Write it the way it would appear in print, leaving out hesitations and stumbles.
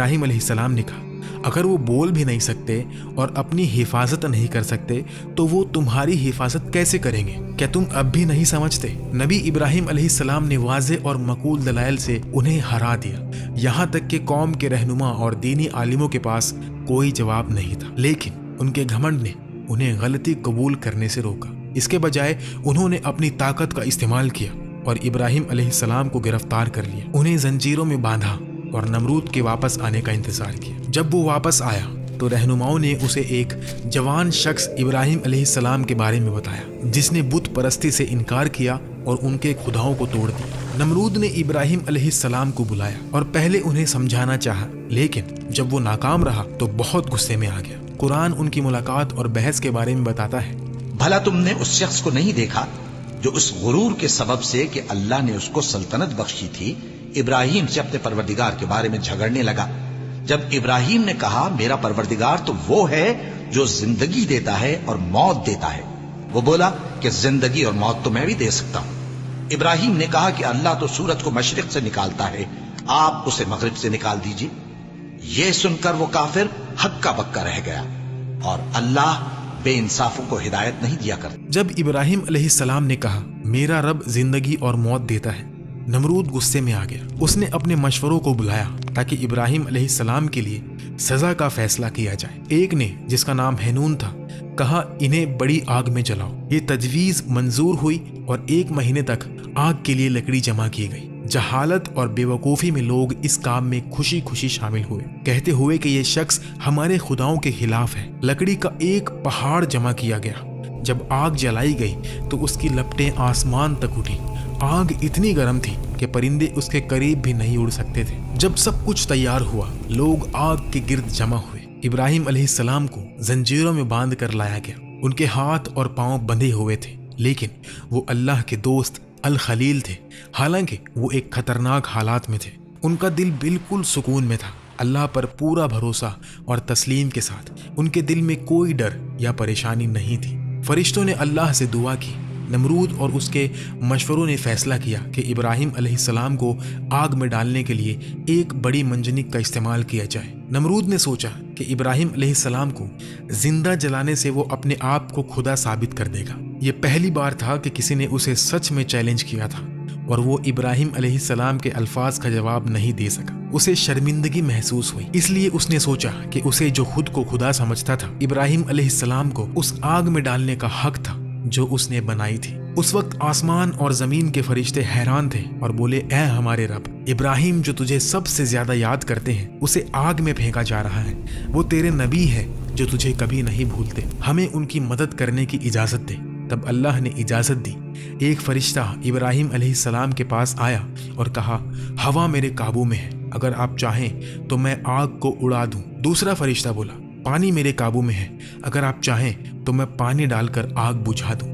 इब्राहिम अलैहिस्सलाम ने कहा, अगर वो बोल भी नहीं सकते और अपनी हिफाजत नहीं कर सकते तो वो तुम्हारी हिफाजत कैसे करेंगे? क्या तुम अब भी नहीं समझते? नबी इब्राहिम अलैहिस्सलाम ने वाज़े और मकूल दलाइल से उन्हें हरा दिया, यहाँ तक कि कौम के रहनुमा और दीनी आलिमों के पास कोई जवाब नहीं था। लेकिन उनके घमंड ने उन्हें गलती कबूल करने से रोका। इसके बजाय उन्होंने अपनी ताकत का इस्तेमाल किया और इब्राहिम अलैहिस्सलाम को गिरफ्तार कर लिया, उन्हें जंजीरों में बांधा और नमरूद के वापस आने का इंतजार किया। जब वो वापस आया तो रहनुमाओं ने उसे एक जवान शख्स इब्राहिम अलैहिस्सलाम के बारे में बताया, जिसने बुत परस्ती से इनकार किया और उनके खुदाओं को तोड़ दिया। नमरूद ने इब्राहिम अलैहिस्सलाम को बुलाया और पहले उन्हें समझाना चाहा, लेकिन जब वो नाकाम रहा तो बहुत गुस्से में आ गया। कुरान उनकी मुलाकात और बहस के बारे में बताता है, भला तुमने उस शख्स को नहीं देखा जो उस गुरूर के सबब से कि अल्लाह ने उसको सल्तनत बख्शी थी, इब्राहिम से अपने परवरदिगार के बारे में झगड़ने लगा। जब इब्राहिम ने कहा मेरा परवरदिगार तो वो है जो जिंदगी देता है और मौत देता है, वो बोला कि जिंदगी और मौत तो मैं भी दे सकता हूं। इब्राहिम ने कहा कि अल्लाह तो सूरज को मशरिक से निकालता है, आप उसे मगरिब से निकाल दीजिए। ये सुनकर वो काफिर हक्का बक्का रह गया और अल्लाह बेइंसाफों को हिदायत नहीं दिया करता। जब इब्राहिम अलैहिस्सलाम ने कहा मेरा रब जिंदगी और मौत देता है, नमरूद गुस्से में आ गया। उसने अपने मशवरों को बुलाया ताकि इब्राहिम अलैहिस्सलाम के लिए सजा का फैसला किया जाए। एक ने, जिसका नाम हैनून था, कहा इन्हें बड़ी आग में जलाओ। ये तजवीज मंजूर हुई और 1 महीने तक आग के लिए लकड़ी जमा की गई। जहालत और बेवकूफ़ी में लोग इस काम में खुशी खुशी शामिल हुए, कहते हुए कि ये शख्स हमारे खुदाओं के खिलाफ है। लकड़ी का एक पहाड़ जमा किया गया। जब आग जलाई गई तो उसकी लपटें आसमान तक उठी। आग इतनी गर्म थी कि परिंदे उसके करीब भी नहीं उड़ सकते थे। जब सब कुछ तैयार हुआ, लोग आग के गिर्द जमा हुए। इब्राहिम अलैहिस्सलाम को जंजीरों में बांध कर लाया गया। उनके हाथ और पांव बंधे हुए थे, लेकिन वो अल्लाह के दोस्त अल खलील थे। हालांकि वो एक खतरनाक हालात में थे। उनका दिल बिल्कुल सुकून में था, अल्लाह पर पूरा भरोसा और तस्लीम के साथ। उनके दिल में कोई डर या परेशानी नहीं थी। फरिश्तों ने अल्लाह से दुआ की। नमरूद और उसके मशवरों ने फैसला किया कि इब्राहिम अलैहिस्सलाम को आग में डालने के लिए एक बड़ी मंजनिक का इस्तेमाल किया जाए। नमरूद ने सोचा कि इब्राहिम अलैहिस्सलाम को जिंदा जलाने से वो अपने आप को खुदा साबित कर देगा। ये पहली बार था कि किसी ने उसे सच में चैलेंज किया था और वो इब्राहिम अलैहिस्सलाम के अल्फाज का जवाब नहीं दे सका। उसे शर्मिंदगी महसूस हुई, इसलिए उसने सोचा कि उसे जो खुद को खुदा समझता था, इब्राहिम अलैहिस्सलाम को उस आग में डालने का हक था जो उसने बनाई थी। उस वक्त आसमान और जमीन के फरिश्ते हैरान थे और बोले, ऐ हमारे रब, इब्राहिम जो तुझे सबसे ज्यादा याद करते हैं उसे आग में फेंका जा रहा है। वो तेरे नबी है जो तुझे कभी नहीं भूलते। हमें उनकी मदद करने की इजाजत दे। तब अल्लाह ने इजाजत दी। एक फरिश्ता इब्राहिम अलैहिस्सलाम के पास आया और कहा, हवा मेरे काबू में है, अगर आप चाहें तो मैं आग को उड़ा दूं। दूसरा फरिश्ता बोला, पानी मेरे काबू में है, अगर आप चाहें तो मैं पानी डालकर आग बुझा दूं।